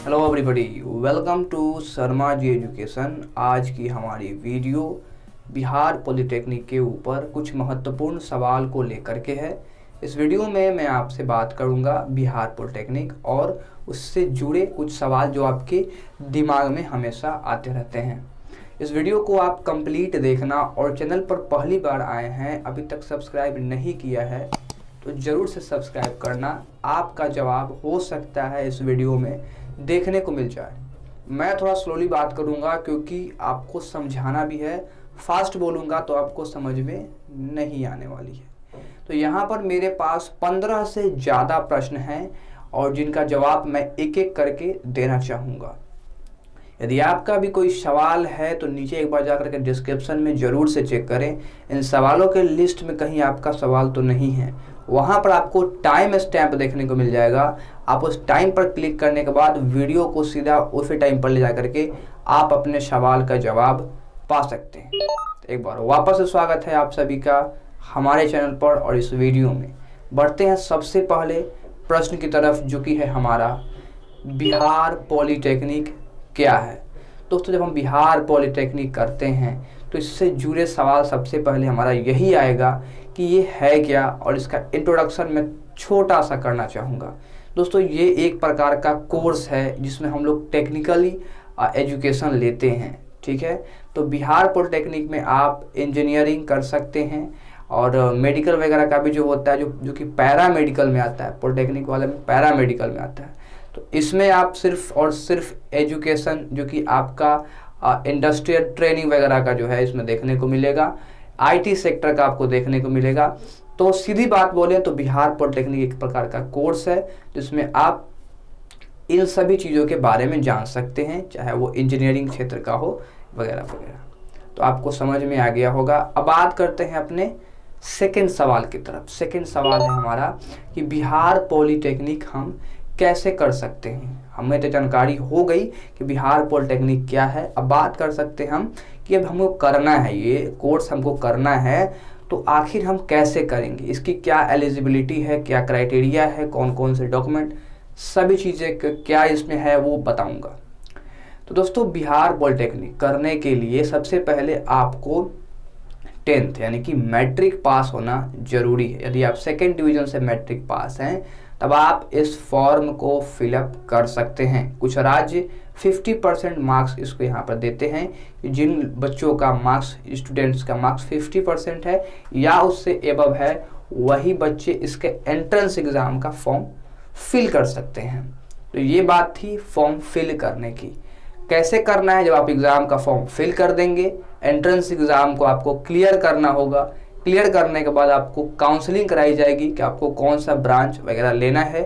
Hello everybody, welcome to Sharma ji education. आज की हमारी वीडियो बिहार पॉलिटेक्निक के ऊपर कुछ महत्वपूर्ण सवाल को लेकर के है। इस वीडियो में मैं आपसे बात करूंगा बिहार पॉलिटेक्निक और उससे जुड़े कुछ सवाल जो आपके दिमाग में हमेशा आते रहते हैं। इस वीडियो को आप कंप्लीट देखना और चैनल पर पहली बार आए हैं, अभी तक सब्सक्राइब नहीं किया है तो ज़रूर से सब्सक्राइब करना। आपका जवाब हो सकता है इस वीडियो में देखने को मिल जाए। मैं थोड़ा स्लोली बात करूंगा क्योंकि आपको समझाना भी है। फास्ट बोलूंगा तो आपको समझ में नहीं आने वाली है। तो यहाँ पर मेरे पास 15 से ज़्यादा प्रश्न हैं और जिनका जवाब मैं एक एक करके देना चाहूँगा। यदि आपका भी कोई सवाल है तो नीचे एक बार जाकर के डिस्क्रिप्शन में ज़रूर से चेक करें। इन सवालों के लिस्ट में कहीं आपका सवाल तो नहीं है। वहाँ पर आपको टाइम स्टैम्प देखने को मिल जाएगा। आप उस टाइम पर क्लिक करने के बाद वीडियो को सीधा उसी टाइम पर ले जा करके आप अपने सवाल का जवाब पा सकते हैं। एक बार वापस से स्वागत है आप सभी का हमारे चैनल पर। और इस वीडियो में बढ़ते हैं सबसे पहले प्रश्न की तरफ, जो कि है हमारा बिहार पॉलिटेक्निक क्या है। दोस्तों, जब हम बिहार पॉलिटेक्निक करते हैं तो इससे जुड़े सवाल सबसे पहले हमारा यही आएगा कि ये है क्या, और इसका इंट्रोडक्शन मैं छोटा सा करना चाहूँगा। दोस्तों, ये एक प्रकार का कोर्स है जिसमें हम लोग टेक्निकली एजुकेशन लेते हैं। ठीक है, तो बिहार पॉलिटेक्निक में आप इंजीनियरिंग कर सकते हैं और मेडिकल वगैरह का भी जो होता है, जो कि पैरा मेडिकल में आता है। पॉलिटेक्निक वाले में पैरा मेडिकल में आता है। तो इसमें आप सिर्फ और सिर्फ एजुकेशन, जो कि आपका इंडस्ट्रियल ट्रेनिंग वगैरह का जो है इसमें देखने को मिलेगा। आईटी सेक्टर का आपको देखने को मिलेगा। तो सीधी बात बोलें तो बिहार पॉलिटेक्निक एक प्रकार का कोर्स है जिसमें आप इन सभी चीज़ों के बारे में जान सकते हैं, चाहे वो इंजीनियरिंग क्षेत्र का हो वगैरह वगैरह। तो आपको समझ में आ गया होगा। अब बात करते हैं अपने सेकंड सवाल की तरफ। सेकंड सवाल है हमारा कि बिहार पॉलिटेक्निक हम कैसे कर सकते हैं। हमें तो जानकारी हो गई कि बिहार पॉलिटेक्निक क्या है। अब बात कर सकते हैं हम कि अब हमको करना है, ये कोर्स हमको करना है, तो आखिर हम कैसे करेंगे, इसकी क्या एलिजिबिलिटी है, क्या क्राइटेरिया है, कौन कौन से डॉक्यूमेंट, सभी चीज़ें क्या इसमें है वो बताऊंगा। तो दोस्तों, बिहार पॉलिटेक्निक करने के लिए सबसे पहले आपको 10th यानी कि मैट्रिक पास होना जरूरी है। यदि आप सेकेंड डिवीज़न से मैट्रिक पास हैं तब आप इस फॉर्म को फिलअप कर सकते हैं। कुछ राज्य 50% मार्क्स इसको यहाँ पर देते हैं कि जिन बच्चों का मार्क्स, स्टूडेंट्स का मार्क्स 50% है या उससे एबव है, वही बच्चे इसके एंट्रेंस एग्ज़ाम का फॉर्म फिल कर सकते हैं। तो ये बात थी फॉर्म फिल करने की। कैसे करना है, जब आप एग्ज़ाम का फॉर्म फिल कर देंगे, एंट्रेंस एग्ज़ाम को आपको क्लियर करना होगा। क्लियर करने के बाद आपको काउंसलिंग कराई जाएगी कि आपको कौन सा ब्रांच वगैरह लेना है।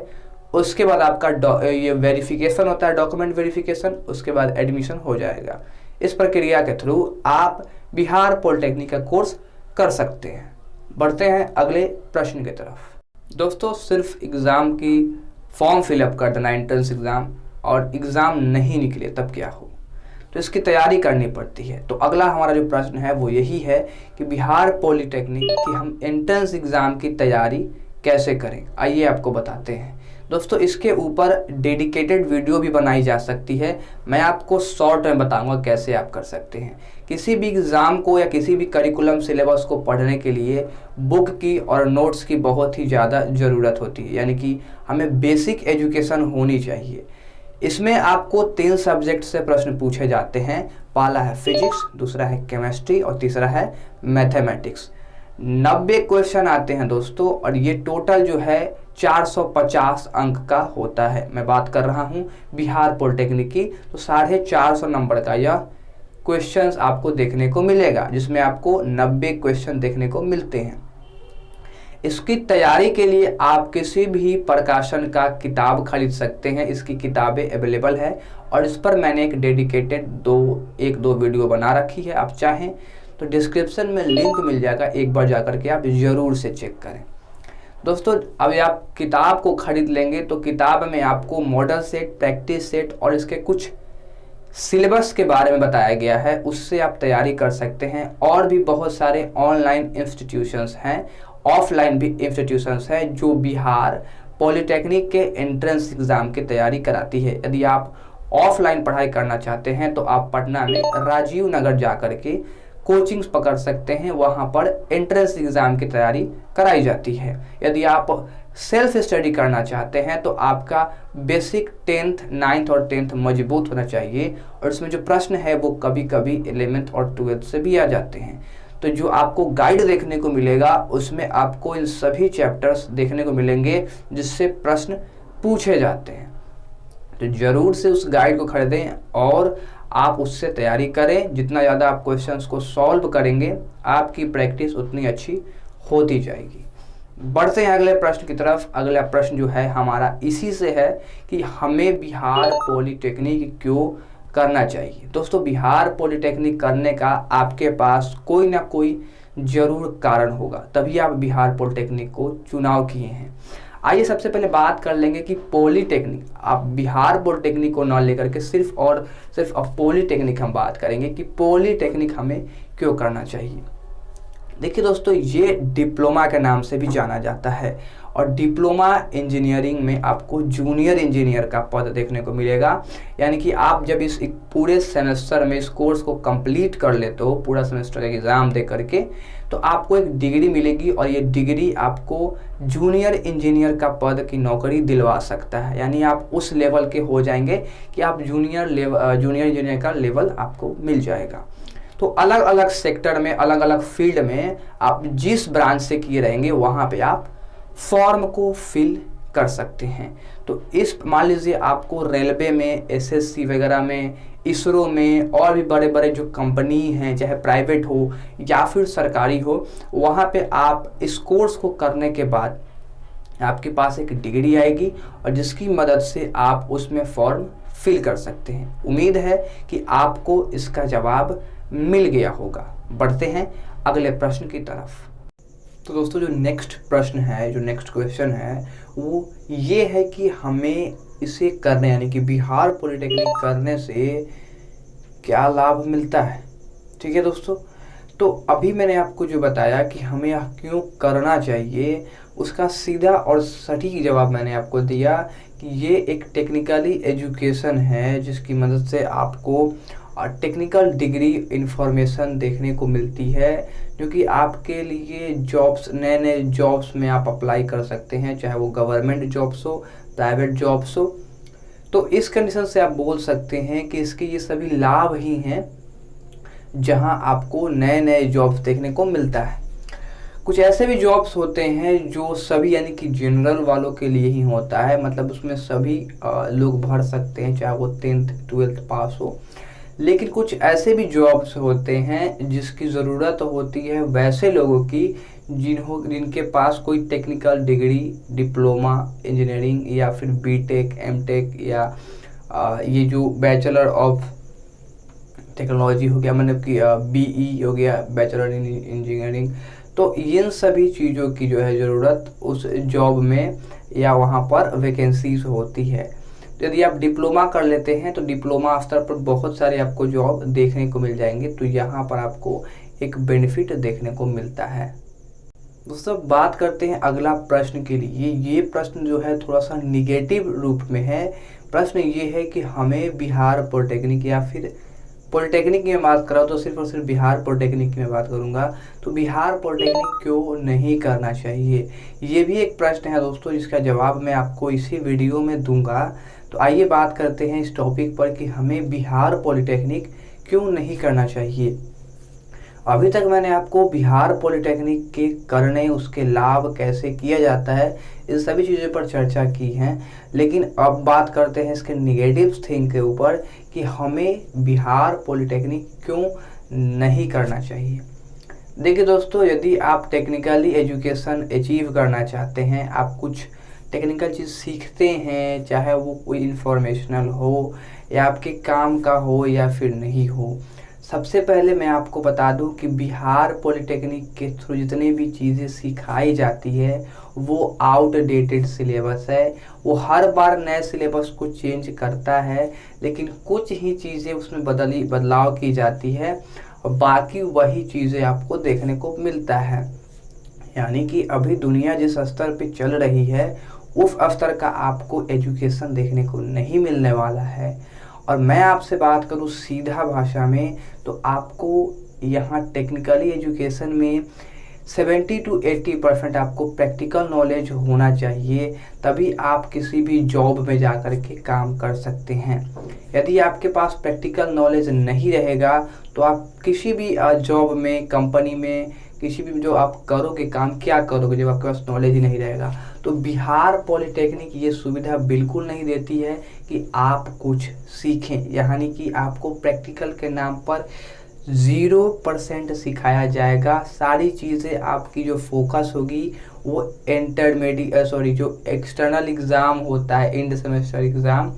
उसके बाद आपका ये वेरिफिकेशन होता है, डॉक्यूमेंट वेरिफिकेशन। उसके बाद एडमिशन हो जाएगा। इस प्रक्रिया के थ्रू आप बिहार पॉलिटेक्निक का कोर्स कर सकते हैं। बढ़ते हैं अगले प्रश्न की तरफ। दोस्तों, सिर्फ एग्ज़ाम की फॉर्म फिलअप कर देना, एंट्रेंस एग्ज़ाम, और एग्ज़ाम नहीं निकले तब क्या हो, तो इसकी तैयारी करनी पड़ती है। तो अगला हमारा जो प्रश्न है वो यही है कि बिहार पॉलिटेक्निक की हम एंट्रेंस एग्ज़ाम की तैयारी कैसे करें। आइए आपको बताते हैं। दोस्तों, इसके ऊपर डेडिकेटेड वीडियो भी बनाई जा सकती है। मैं आपको शॉर्ट में बताऊंगा कैसे आप कर सकते हैं। किसी भी एग्ज़ाम को या किसी भी करिकुलम सिलेबस को पढ़ने के लिए बुक की और नोट्स की बहुत ही ज़्यादा ज़रूरत होती है, यानी कि हमें बेसिक एजुकेशन होनी चाहिए। इसमें आपको 3 सब्जेक्ट से प्रश्न पूछे जाते हैं। पहला है फिजिक्स, दूसरा है केमिस्ट्री और तीसरा है मैथमेटिक्स। 90 क्वेश्चन आते हैं दोस्तों, और ये टोटल जो है 450 अंक का होता है। मैं बात कर रहा हूँ बिहार पॉलिटेक्निक की। तो 450 नंबर का यह क्वेश्चंस आपको देखने को मिलेगा, जिसमें आपको 90 क्वेश्चन देखने को मिलते हैं। इसकी तैयारी के लिए आप किसी भी प्रकाशन का किताब खरीद सकते हैं। इसकी किताबें अवेलेबल है और इस पर मैंने एक डेडिकेटेड 1-2 वीडियो बना रखी है। आप चाहें तो डिस्क्रिप्शन में लिंक मिल जाएगा, एक बार जाकर के आप ज़रूर से चेक करें। दोस्तों, अब आप किताब को खरीद लेंगे तो किताब में आपको मॉडल सेट, प्रैक्टिस सेट और इसके कुछ सिलेबस के बारे में बताया गया है, उससे आप तैयारी कर सकते हैं। और भी बहुत सारे ऑनलाइन इंस्टीट्यूशंस हैं, ऑफलाइन भी इंस्टीट्यूशंस हैं जो बिहार पॉलिटेक्निक के एंट्रेंस एग्ज़ाम की तैयारी कराती है। यदि आप ऑफलाइन पढ़ाई करना चाहते हैं तो आप पटना में राजीव नगर जा कर के कोचिंग्स पकड़ सकते हैं। वहाँ पर एंट्रेंस एग्ज़ाम की तैयारी कराई जाती है। यदि आप सेल्फ स्टडी करना चाहते हैं तो आपका बेसिक 10th 9th और 10th मजबूत होना चाहिए, और इसमें जो प्रश्न है वो कभी कभी 11th और 12th से भी आ जाते हैं। तो जो आपको गाइड देखने को मिलेगा उसमें आपको इन सभी चैप्टर्स देखने को मिलेंगे जिससे प्रश्न पूछे जाते हैं। तो ज़रूर से उस गाइड को खरीदें और आप उससे तैयारी करें। जितना ज़्यादा आप क्वेश्चंस को सॉल्व करेंगे आपकी प्रैक्टिस उतनी अच्छी होती जाएगी। बढ़ते हैं अगले प्रश्न की तरफ। अगला प्रश्न जो है हमारा इसी से है कि हमें बिहार पॉलिटेक्निक क्यों करना चाहिए। दोस्तों, बिहार पॉलिटेक्निक करने का आपके पास कोई ना कोई ज़रूर कारण होगा, तभी आप बिहार पॉलिटेक्निक को चुनाव किए हैं। आइए सबसे पहले बात कर लेंगे कि पॉलिटेक्निक, आप बिहार पॉलिटेक्निक को ना लेकर के सिर्फ और सिर्फ अब पॉलिटेक्निक हम बात करेंगे कि पॉलिटेक्निक हमें क्यों करना चाहिए। देखिए दोस्तों, ये डिप्लोमा के नाम से भी जाना जाता है और डिप्लोमा इंजीनियरिंग में आपको जूनियर इंजीनियर का पद देखने को मिलेगा। यानी कि आप जब इस एक पूरे सेमेस्टर में इस कोर्स को कंप्लीट कर लेते हो, पूरा सेमेस्टर का एग्ज़ाम दे करके, तो आपको एक डिग्री मिलेगी और ये डिग्री आपको जूनियर इंजीनियर का पद की नौकरी दिलवा सकता है। यानी आप उस लेवल के हो जाएंगे कि आप जूनियर इंजीनियर का लेवल आपको मिल जाएगा। तो अलग अलग सेक्टर में, अलग अलग फील्ड में आप जिस ब्रांच से किए रहेंगे वहाँ पे आप फॉर्म को फिल कर सकते हैं। तो इस मान लीजिए आपको रेलवे में, एसएससी वगैरह में, इसरो में और भी बड़े बड़े जो कंपनी हैं, चाहे प्राइवेट हो या फिर सरकारी हो, वहाँ पे आप इस कोर्स को करने के बाद आपके पास एक डिग्री आएगी और जिसकी मदद से आप उसमें फॉर्म फिल कर सकते हैं। उम्मीद है कि आपको इसका जवाब मिल गया होगा। बढ़ते हैं अगले प्रश्न की तरफ। तो दोस्तों, जो नेक्स्ट प्रश्न है, जो नेक्स्ट क्वेश्चन है वो ये है कि हमें इसे करने यानी कि बिहार पॉलिटेक्निक करने से क्या लाभ मिलता है। ठीक है दोस्तों, तो अभी मैंने आपको जो बताया कि हमें यह क्यों करना चाहिए, उसका सीधा और सटीक जवाब मैंने आपको दिया कि ये एक टेक्निकली एजुकेशन है जिसकी मदद से आपको टेक्निकल डिग्री इंफॉर्मेशन देखने को मिलती है, जो कि आपके लिए जॉब्स, नए नए जॉब्स में आप अप्लाई कर सकते हैं, चाहे वो गवर्नमेंट जॉब्स हो, प्राइवेट जॉब्स हो। तो इस कंडीशन से आप बोल सकते हैं कि इसके ये सभी लाभ ही हैं जहां आपको नए नए जॉब्स देखने को मिलता है। कुछ ऐसे भी जॉब्स होते हैं जो सभी यानी कि जनरल वालों के लिए ही होता है, मतलब उसमें सभी लोग भर सकते हैं, चाहे वो 10th 12th पास हो। लेकिन कुछ ऐसे भी जॉब्स होते हैं जिसकी ज़रूरत होती है वैसे लोगों की जिनके पास कोई टेक्निकल डिग्री, डिप्लोमा इंजीनियरिंग या फिर बीटेक, एमटेक या ये जो बैचलर ऑफ टेक्नोलॉजी हो गया, मतलब कि बीई हो गया, बैचलर इन इंजीनियरिंग। तो इन सभी चीज़ों की जो है ज़रूरत उस जॉब में या वहाँ पर वैकेंसीज होती है। तो यदि आप डिप्लोमा कर लेते हैं तो डिप्लोमा स्तर पर बहुत सारे आपको जॉब देखने को मिल जाएंगे। तो यहाँ पर आपको एक बेनिफिट देखने को मिलता है। दोस्तों, बात करते हैं अगला प्रश्न के लिए। ये प्रश्न जो है थोड़ा सा निगेटिव रूप में है। प्रश्न ये है कि हमें बिहार पॉलिटेक्निक या फिर पॉलिटेक्निक की मैं बात कर रहा हूँ तो सिर्फ और सिर्फ बिहार पॉलिटेक्निक की मैं बात करूँगा, तो बिहार पॉलिटेक्निक क्यों नहीं करना चाहिए। ये भी एक प्रश्न है दोस्तों जिसका जवाब मैं आपको इसी वीडियो में दूंगा। तो आइए बात करते हैं इस टॉपिक पर कि हमें बिहार पॉलिटेक्निक क्यों नहीं करना चाहिए। अभी तक मैंने आपको बिहार पॉलिटेक्निक के करने, उसके लाभ कैसे किया जाता है, इन सभी चीज़ों पर चर्चा की है। लेकिन अब बात करते हैं इसके निगेटिव थिंग के ऊपर कि हमें बिहार पॉलिटेक्निक क्यों नहीं करना चाहिए। देखिए दोस्तों, यदि आप टेक्निकली एजुकेशन अचीव करना चाहते हैं, आप कुछ टेक्निकल चीज़ सीखते हैं, चाहे वो कोई इंफॉर्मेशनल हो या आपके काम का हो या फिर नहीं हो, सबसे पहले मैं आपको बता दूं कि बिहार पॉलिटेक्निक के थ्रू जितनी भी चीज़ें सिखाई जाती है वो आउटडेटेड सिलेबस है। वो हर बार नए सिलेबस को चेंज करता है, लेकिन कुछ ही चीज़ें उसमें बदलाव की जाती है और बाकी वही चीज़ें आपको देखने को मिलता है। यानी कि अभी दुनिया जिस स्तर पे चल रही है उस स्तर का आपको एजुकेशन देखने को नहीं मिलने वाला है। और मैं आपसे बात करूँ सीधा भाषा में तो आपको यहाँ टेक्निकली एजुकेशन में 70 to 80% आपको प्रैक्टिकल नॉलेज होना चाहिए, तभी आप किसी भी जॉब में जा कर के काम कर सकते हैं। यदि आपके पास प्रैक्टिकल नॉलेज नहीं रहेगा तो आप किसी भी जॉब में, कंपनी में, किसी भी जो आप करोगे काम, क्या करोगे जब आपके पास नॉलेज ही नहीं रहेगा। तो बिहार पॉलिटेक्निक ये सुविधा बिल्कुल नहीं देती है कि आप कुछ सीखें, यानी कि आपको प्रैक्टिकल के नाम पर 0% सिखाया जाएगा। सारी चीज़ें आपकी जो फोकस होगी वो जो एक्सटर्नल एग्ज़ाम होता है, end semester exam,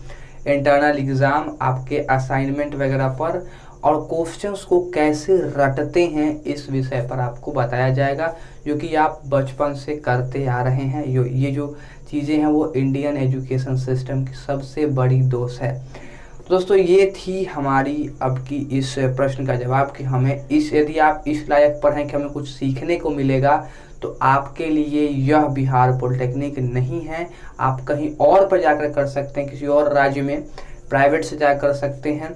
internal exam, आपके असाइनमेंट वगैरह पर और क्वेश्चंस को कैसे रटते हैं इस विषय पर आपको बताया जाएगा, जो कि आप बचपन से करते आ रहे हैं। ये जो चीज़ें हैं वो इंडियन एजुकेशन सिस्टम की सबसे बड़ी दोष है। दोस्तों ये थी हमारी अब की इस प्रश्न का जवाब कि हमें यदि आप इस लायक पढ़ें कि हमें कुछ सीखने को मिलेगा तो आपके लिए यह बिहार पॉलिटेक्निक नहीं है। आप कहीं और पर जाकर कर सकते हैं, किसी और राज्य में प्राइवेट से जाकर कर सकते हैं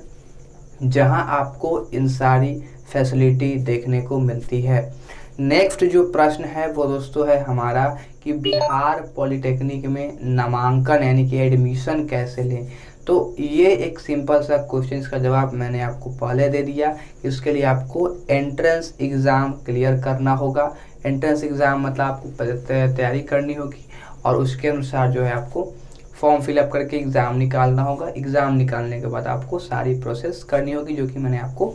जहां आपको इन सारी फैसिलिटी देखने को मिलती है। नेक्स्ट जो प्रश्न है वो दोस्तों है हमारा कि बिहार पॉलिटेक्निक में नामांकन यानी कि एडमिशन कैसे लें। तो ये एक सिंपल सा क्वेश्चन का जवाब मैंने आपको पहले दे दिया। इसके लिए आपको एंट्रेंस एग्ज़ाम क्लियर करना होगा। एंट्रेंस एग्ज़ाम मतलब आपको तैयारी करनी होगी और उसके अनुसार जो है आपको फॉर्म फिलअप करके एग्ज़ाम निकालना होगा। एग्ज़ाम निकालने के बाद आपको सारी प्रोसेस करनी होगी, जो कि मैंने आपको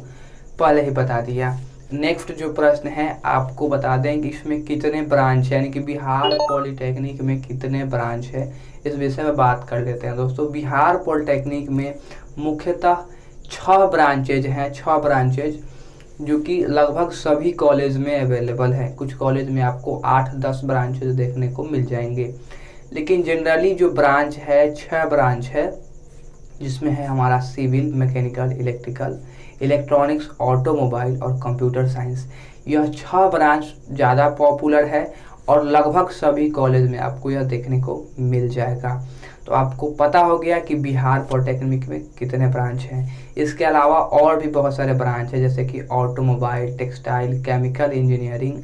पहले ही बता दिया। नेक्स्ट जो प्रश्न है आपको बता दें कि इसमें कितने ब्रांच है, यानी कि बिहार पॉलिटेक्निक में कितने ब्रांच है, इस विषय में बात कर लेते हैं। दोस्तों बिहार पॉलिटेक्निक में मुख्यतः 6 ब्रांचेज हैं, 6 ब्रांचेज जो कि लगभग सभी कॉलेज में अवेलेबल है। कुछ कॉलेज में आपको 8-10 ब्रांचेज देखने को मिल जाएंगे, लेकिन जनरली जो ब्रांच है 6 ब्रांच है, जिसमें है हमारा civil, mechanical, electrical, electronics, automobile और कंप्यूटर साइंस। यह 6 ब्रांच ज़्यादा पॉपुलर है और लगभग सभी कॉलेज में आपको यह देखने को मिल जाएगा। तो आपको पता हो गया कि बिहार पॉलिटेक्निक में कितने ब्रांच हैं। इसके अलावा और भी बहुत सारे ब्रांच हैं, जैसे कि ऑटोमोबाइल, टेक्सटाइल, केमिकल इंजीनियरिंग,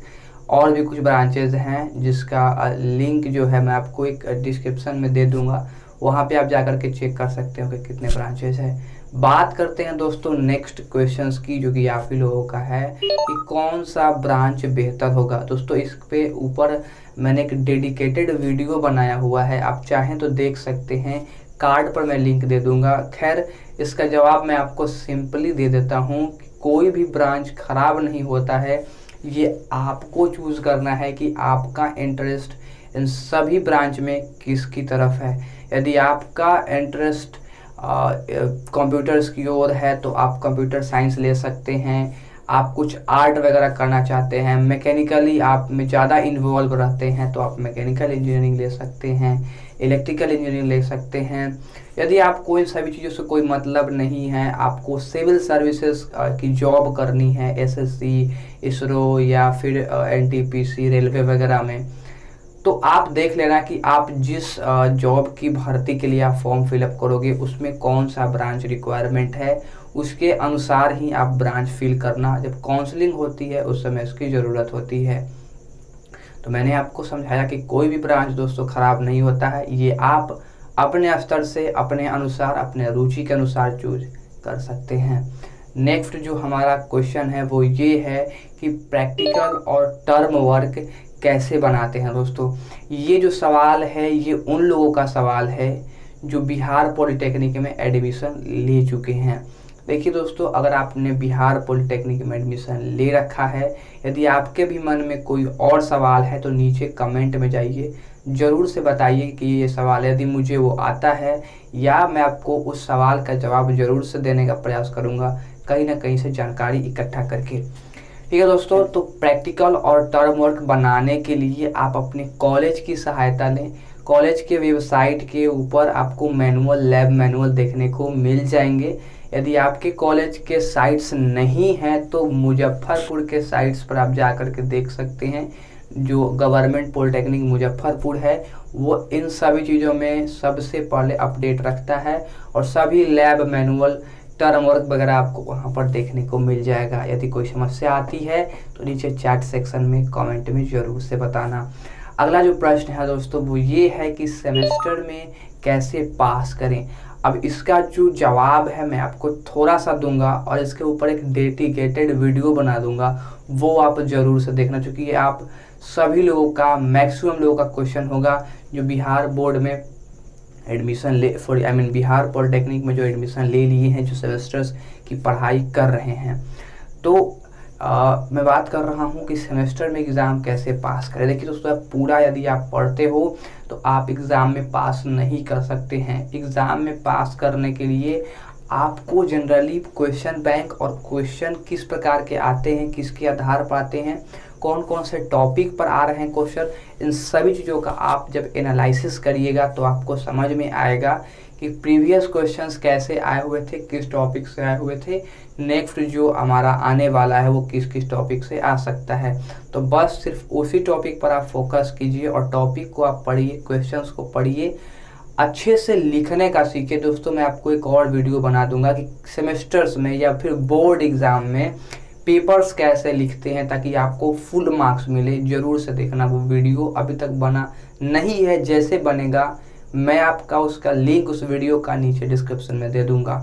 और भी कुछ ब्रांचेज हैं जिसका लिंक जो है मैं आपको एक डिस्क्रिप्शन में दे दूंगा। वहाँ पे आप जाकर के चेक कर सकते हो कि कितने ब्रांचेज हैं। बात करते हैं दोस्तों नेक्स्ट क्वेश्चंस की, जो कि आप ही लोगों का है कि कौन सा ब्रांच बेहतर होगा। दोस्तों इस पे ऊपर मैंने एक डेडिकेटेड वीडियो बनाया हुआ है, आप चाहें तो देख सकते हैं, कार्ड पर मैं लिंक दे दूंगा। खैर इसका जवाब मैं आपको सिंपली दे देता हूँ कि कोई भी ब्रांच खराब नहीं होता है, ये आपको चूज़ करना है कि आपका इंटरेस्ट इन सभी ब्रांच में किसकी तरफ है। यदि आपका इंटरेस्ट कंप्यूटर्स की ओर है तो आप कंप्यूटर साइंस ले सकते हैं। आप कुछ आर्ट वगैरह करना चाहते हैं, मैकेनिकली आप में ज़्यादा इन्वॉल्व रहते हैं तो आप मैकेनिकल इंजीनियरिंग ले सकते हैं, इलेक्ट्रिकल इंजीनियरिंग ले सकते हैं। यदि आपको इन सभी चीज़ों से कोई मतलब नहीं है, आपको सिविल सर्विसेज की जॉब करनी है, एसएससी, इसरो या फिर एनटीपीसी, रेलवे वगैरह में, तो आप देख लेना कि आप जिस जॉब की भर्ती के लिए आप फॉर्म फिलअप करोगे उसमें कौन सा ब्रांच रिक्वायरमेंट है, उसके अनुसार ही आप ब्रांच फिल करना। जब काउंसलिंग होती है उस समय इसकी ज़रूरत होती है। तो मैंने आपको समझाया कि कोई भी ब्रांच दोस्तों ख़राब नहीं होता है, ये आप अपने स्तर से, अपने अनुसार, अपने रुचि के अनुसार चूज कर सकते हैं। नेक्स्ट जो हमारा क्वेश्चन है वो ये है कि प्रैक्टिकल और टर्म वर्क कैसे बनाते हैं। दोस्तों ये जो सवाल है ये उन लोगों का सवाल है जो बिहार पॉलिटेक्निक में एडमिशन ले चुके हैं। देखिए दोस्तों, अगर आपने बिहार पॉलिटेक्निक में एडमिशन ले रखा है, यदि आपके भी मन में कोई और सवाल है तो नीचे कमेंट में जाइए, ज़रूर से बताइए कि ये सवाल यदि मुझे वो आता है, या मैं आपको उस सवाल का जवाब ज़रूर से देने का प्रयास करूँगा कहीं ना कहीं से जानकारी इकट्ठा करके। ठीक है दोस्तों, तो प्रैक्टिकल और टर्म वर्क बनाने के लिए आप अपने कॉलेज की सहायता लें। कॉलेज के वेबसाइट के ऊपर आपको मैनुअल, लैब मैनुअल देखने को मिल जाएंगे। यदि आपके कॉलेज के साइट्स नहीं हैं तो मुजफ्फरपुर के साइट्स पर आप जा कर के देख सकते हैं। जो गवर्नमेंट पॉलिटेक्निक मुजफ्फरपुर है वो इन सभी चीज़ों में सबसे पहले अपडेट रखता है और सभी लैब मैनुअल टर्म वर्क वगैरह आपको वहाँ पर देखने को मिल जाएगा। यदि कोई समस्या आती है तो नीचे चैट सेक्शन में कमेंट में ज़रूर से बताना। अगला जो प्रश्न है दोस्तों वो ये है कि सेमेस्टर में कैसे पास करें। अब इसका जो जवाब है मैं आपको थोड़ा सा दूंगा और इसके ऊपर एक डेडिकेटेड वीडियो बना दूंगा, वो आप ज़रूर से देखना, क्योंकि ये आप सभी लोगों का, मैक्सिमम लोगों का क्वेश्चन होगा जो बिहार बोर्ड में एडमिशन बिहार पॉलिटेक्निक में जो एडमिशन ले लिए हैं, जो सेमेस्टर्स की पढ़ाई कर रहे हैं। तो मैं बात कर रहा हूं कि सेमेस्टर में एग्ज़ाम कैसे पास करें। देखिए दोस्तों, पूरा यदि आप पढ़ते हो तो आप एग्ज़ाम में पास नहीं कर सकते हैं। एग्ज़ाम में पास करने के लिए आपको जनरली क्वेश्चन बैंक और क्वेश्चन किस प्रकार के आते हैं, किसके आधार पर आते हैं, कौन कौन से टॉपिक पर आ रहे हैं क्वेश्चन, इन सभी चीज़ों का आप जब एनालिसिस करिएगा तो आपको समझ में आएगा कि प्रीवियस क्वेश्चंस कैसे आए हुए थे, किस टॉपिक से आए हुए थे, नेक्स्ट जो हमारा आने वाला है वो किस किस टॉपिक से आ सकता है। तो बस सिर्फ उसी टॉपिक पर आप फोकस कीजिए और टॉपिक को आप पढ़िए, क्वेश्चंस को पढ़िए, अच्छे से लिखने का सीखिए। दोस्तों मैं आपको एक और वीडियो बना दूंगा कि सेमेस्टर्स में या फिर बोर्ड एग्ज़ाम में पेपर्स कैसे लिखते हैं ताकि आपको फुल मार्क्स मिले। ज़रूर से देखना वो वीडियो, अभी तक बना नहीं है, जैसे बनेगा मैं आपका उसका लिंक उस वीडियो का नीचे डिस्क्रिप्शन में दे दूंगा।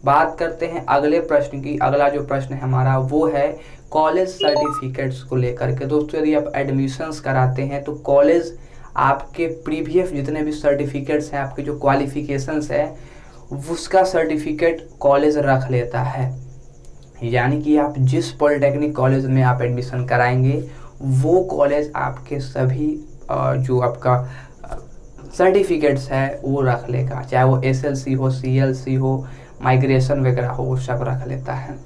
बात करते हैं अगले प्रश्न की। अगला जो प्रश्न है हमारा वो है कॉलेज सर्टिफिकेट्स को लेकर के। दोस्तों यदि आप एडमिशन्स कराते हैं तो कॉलेज आपके प्रीवियस जितने भी सर्टिफिकेट्स हैं, आपके जो क्वालिफिकेशंस है, उसका सर्टिफिकेट कॉलेज रख लेता है। यानी कि आप जिस पॉलिटेक्निक कॉलेज में आप एडमिशन कराएंगे वो कॉलेज आपके सभी जो आपका सर्टिफिकेट्स है वो रख लेगा, चाहे वो SLC हो, CLC हो, माइग्रेशन वगैरह हो, वो सब रख लेता है।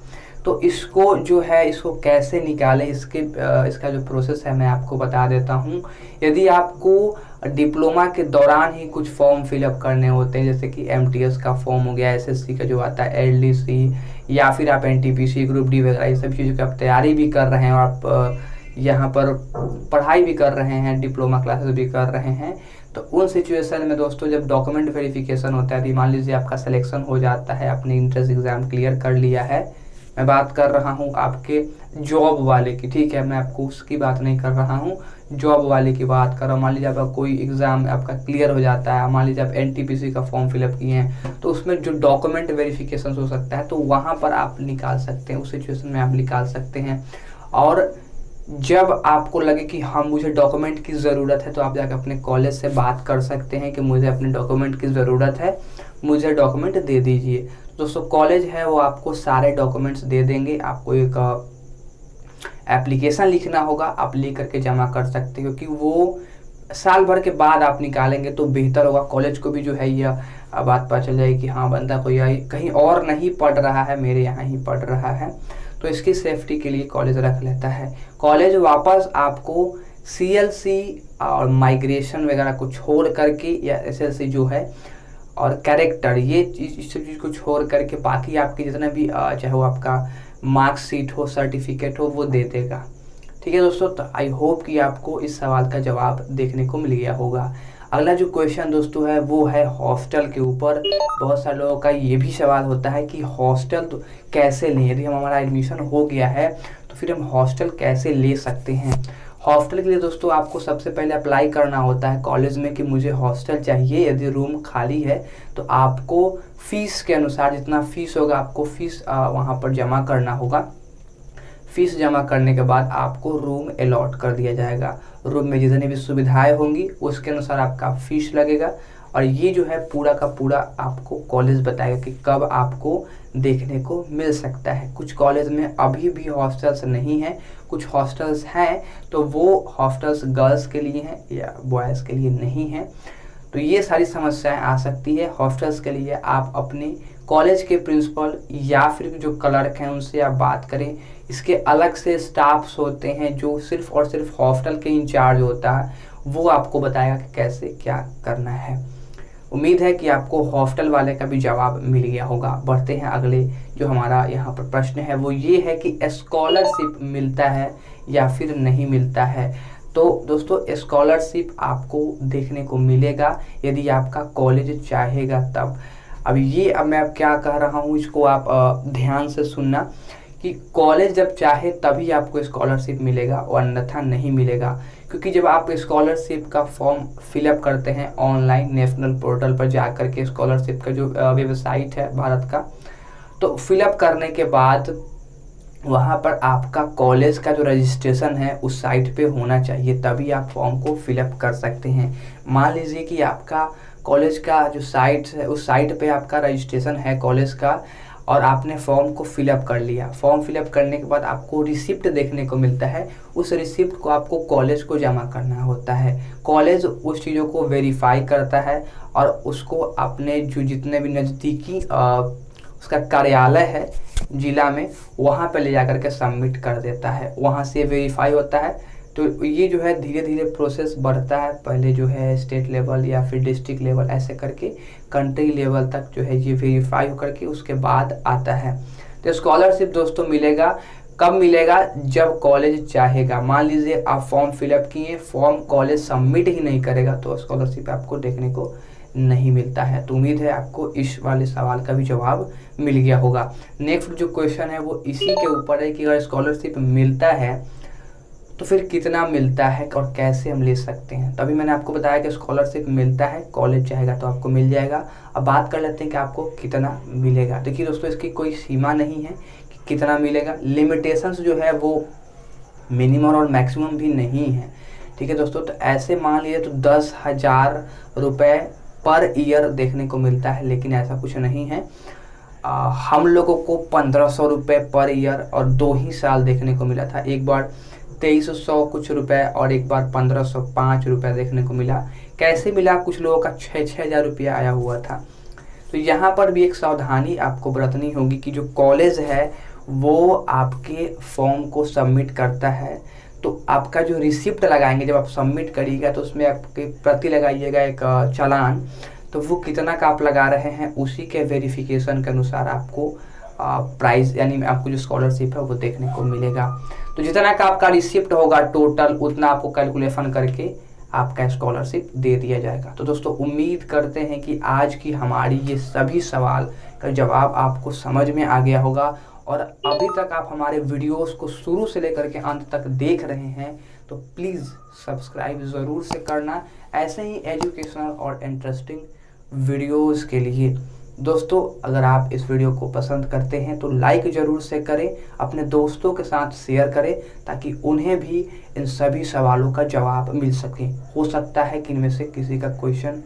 तो इसको जो है इसको कैसे निकालें, इसका जो प्रोसेस है मैं आपको बता देता हूँ। यदि आपको डिप्लोमा के दौरान ही कुछ फॉर्म फिलअप करने होते हैं, जैसे कि MTS का फॉर्म हो गया, SSC का जो आता है, LDC, या फिर आप NTPC ग्रुप D वगैरह, ये सब चीज़ों की आप तैयारी भी कर रहे हैं और आप यहाँ पर पढ़ाई भी कर रहे हैं, डिप्लोमा क्लासेस भी कर रहे हैं, तो उन सिचुएशन में दोस्तों जब डॉक्यूमेंट वेरिफिकेशन होता है, मान लीजिए आपका सिलेक्शन हो जाता है, आपने इंट्रेंस एग्ज़ाम क्लियर कर लिया है, मैं बात कर रहा हूँ आपके जॉब वाले की, ठीक है, मैं आपको उसकी बात नहीं कर रहा हूँ, जॉब वाले की बात कर रहा हूँ। मान लीजिए आपका कोई एग्ज़ाम आपका क्लियर हो जाता है, मान लीजिए आप NTPC का फॉर्म फिलअप किए हैं, तो उसमें जो डॉक्यूमेंट वेरिफिकेशन हो सकता है तो वहाँ पर आप निकाल सकते हैं, उस सिचुएशन में आप निकाल सकते हैं। और जब आपको लगे कि हाँ मुझे डॉक्यूमेंट की ज़रूरत है तो आप जाकर अपने कॉलेज से बात कर सकते हैं कि मुझे अपने डॉक्यूमेंट की ज़रूरत है, मुझे डॉक्यूमेंट दे दीजिए। दोस्तों कॉलेज है वो आपको सारे डॉक्यूमेंट्स दे देंगे। आपको एक एप्लीकेशन लिखना होगा, आप लिख करके जमा कर सकते हैं, क्योंकि वो साल भर के बाद आप निकालेंगे तो बेहतर होगा। कॉलेज को भी जो है यह बात पता चल जाएगी कि हाँ बंदा कोई कहीं और नहीं पढ़ रहा है, मेरे यहाँ ही पढ़ रहा है, तो इसकी सेफ्टी के लिए कॉलेज रख लेता है। कॉलेज वापस आपको CLC और माइग्रेशन वगैरह को छोड़ करके, या SLC जो है और कैरेक्टर, ये इस चीज़ को छोड़ करके बाकी आपके जितना भी चाहे वो आपका मार्कशीट हो, सर्टिफिकेट हो, वो दे देगा। ठीक है दोस्तों, तो आई होप कि आपको इस सवाल का जवाब देखने को मिल गया होगा। अगला जो क्वेश्चन दोस्तों है वो है हॉस्टल के ऊपर। बहुत सारे लोगों का ये भी सवाल होता है कि हॉस्टल तो कैसे लें, यदि हमारा एडमिशन हो गया है तो फिर हम हॉस्टल कैसे ले सकते हैं। हॉस्टल के लिए दोस्तों आपको सबसे पहले अप्लाई करना होता है कॉलेज में कि मुझे हॉस्टल चाहिए। यदि रूम खाली है तो आपको फ़ीस के अनुसार जितना फ़ीस होगा आपको फ़ीस वहाँ पर जमा करना होगा। फ़ीस जमा करने के बाद आपको रूम अलॉट कर दिया जाएगा। रूम में जितनी भी सुविधाएं होंगी उसके अनुसार आपका फ़ीस लगेगा, और ये जो है पूरा का पूरा आपको कॉलेज बताएगा कि कब आपको देखने को मिल सकता है। कुछ कॉलेज में अभी भी हॉस्टल्स नहीं हैं, कुछ हॉस्टल्स हैं तो वो हॉस्टल्स गर्ल्स के लिए हैं या बॉयज़ के लिए नहीं हैं। तो ये सारी समस्याएं आ सकती है। हॉस्टल्स के लिए आप अपने कॉलेज के प्रिंसिपल या फिर जो क्लर्क हैं उनसे आप बात करें। इसके अलग से स्टाफ्स होते हैं जो सिर्फ और सिर्फ हॉस्टल के इंचार्ज होता है, वो आपको बताएगा कि कैसे क्या करना है। उम्मीद है कि आपको हॉस्टल वाले का भी जवाब मिल गया होगा। बढ़ते हैं अगले जो हमारा यहाँ पर प्रश्न है वो ये है कि स्कॉलरशिप मिलता है या फिर नहीं मिलता है। तो दोस्तों स्कॉलरशिप आपको देखने को मिलेगा यदि आपका कॉलेज चाहेगा तब। अब मैं क्या कह रहा हूँ इसको आप ध्यान से सुनना कि कॉलेज जब चाहे तभी आपको स्कॉलरशिप मिलेगा और अन्यथा नहीं मिलेगा। क्योंकि जब आप स्कॉलरशिप का फॉर्म फिलअप करते हैं ऑनलाइन नेशनल पोर्टल पर जा कर के, स्कॉलरशिप का जो वेबसाइट है भारत का, तो फिलअप करने के बाद वहाँ पर आपका कॉलेज का जो रजिस्ट्रेशन है उस साइट पे होना चाहिए, तभी आप फॉर्म को फिलअप कर सकते हैं। मान लीजिए कि आपका कॉलेज का जो साइट है उस साइट पे आपका रजिस्ट्रेशन है कॉलेज का और आपने फॉर्म को फिलअप कर लिया। फॉर्म फिलअप करने के बाद आपको रिसिप्ट देखने को मिलता है, उस रिसिप्ट को आपको कॉलेज को जमा करना होता है। कॉलेज उस चीज़ों को वेरीफाई करता है और उसको अपने जो जितने भी नज़दीकी उसका कार्यालय है जिला में, वहाँ पे ले जा कर के सबमिट कर देता है, वहाँ से वेरीफाई होता है। तो ये जो है धीरे धीरे प्रोसेस बढ़ता है, पहले जो है स्टेट लेवल या फिर डिस्ट्रिक्ट लेवल ऐसे करके कंट्री लेवल तक जो है ये वेरीफाई होकर के उसके बाद आता है। तो स्कॉलरशिप दोस्तों मिलेगा कब मिलेगा? जब कॉलेज चाहेगा। मान लीजिए आप फॉर्म फिलअप किए, फॉर्म कॉलेज सबमिट ही नहीं करेगा तो स्कॉलरशिप आपको देखने को नहीं मिलता है। तो उम्मीद है आपको इस वाले सवाल का भी जवाब मिल गया होगा। नेक्स्ट जो क्वेश्चन है वो इसी के ऊपर है कि अगर स्कॉलरशिप मिलता है तो फिर कितना मिलता है और कैसे हम ले सकते हैं। तभी मैंने आपको बताया कि स्कॉलरशिप मिलता है, कॉलेज चाहेगा तो आपको मिल जाएगा। अब बात कर लेते हैं कि आपको कितना मिलेगा। देखिए दोस्तों, इसकी कोई सीमा नहीं है कि कितना मिलेगा। लिमिटेशंस जो है वो मिनिमम और मैक्सिमम भी नहीं है, ठीक है दोस्तों। तो ऐसे मान लीजिए तो 10,000 रुपये पर ईयर देखने को मिलता है, लेकिन ऐसा कुछ नहीं है। हम लोगों को 1500 रुपये पर ईयर और 2 ही साल देखने को मिला था। एक बार 2300 कुछ रुपए और एक बार 1505 रुपये देखने को मिला। कैसे मिला? कुछ लोगों का 6,000 रुपया आया हुआ था। तो यहाँ पर भी एक सावधानी आपको बरतनी होगी कि जो कॉलेज है वो आपके फॉर्म को सबमिट करता है, तो आपका जो रिसिप्ट लगाएंगे जब आप सबमिट करिएगा तो उसमें आपके प्रति लगाइएगा एक चालान, तो वो कितना का आप लगा रहे हैं उसी के वेरिफिकेशन के अनुसार आपको प्राइस यानी आपको जो स्कॉलरशिप है वो देखने को मिलेगा। तो जितना का आपका रिसिप्ट होगा टोटल उतना आपको कैलकुलेशन करके आपका स्कॉलरशिप दे दिया जाएगा। तो दोस्तों उम्मीद करते हैं कि आज की हमारी ये सभी सवाल का जवाब आपको समझ में आ गया होगा। और अभी तक आप हमारे वीडियोस को शुरू से लेकर के अंत तक देख रहे हैं तो प्लीज़ सब्सक्राइब ज़रूर से करना ऐसे ही एजुकेशनल और इंटरेस्टिंग वीडियोस के लिए। दोस्तों अगर आप इस वीडियो को पसंद करते हैं तो लाइक ज़रूर से करें, अपने दोस्तों के साथ शेयर करें ताकि उन्हें भी इन सभी सवालों का जवाब मिल सके। हो सकता है कि इनमें से किसी का क्वेश्चन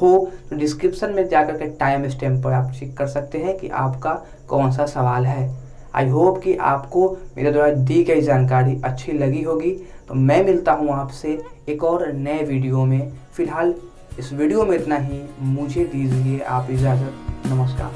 हो तो डिस्क्रिप्शन में जाकर के टाइम स्टैम्प पर आप चेक कर सकते हैं कि आपका कौन सा सवाल है। आई होप कि आपको मेरे द्वारा दी गई जानकारी अच्छी लगी होगी। तो मैं मिलता हूँ आपसे एक और नए वीडियो में। फिलहाल इस वीडियो में इतना ही, मुझे दीजिए आप इजाज़त। नमस्कार।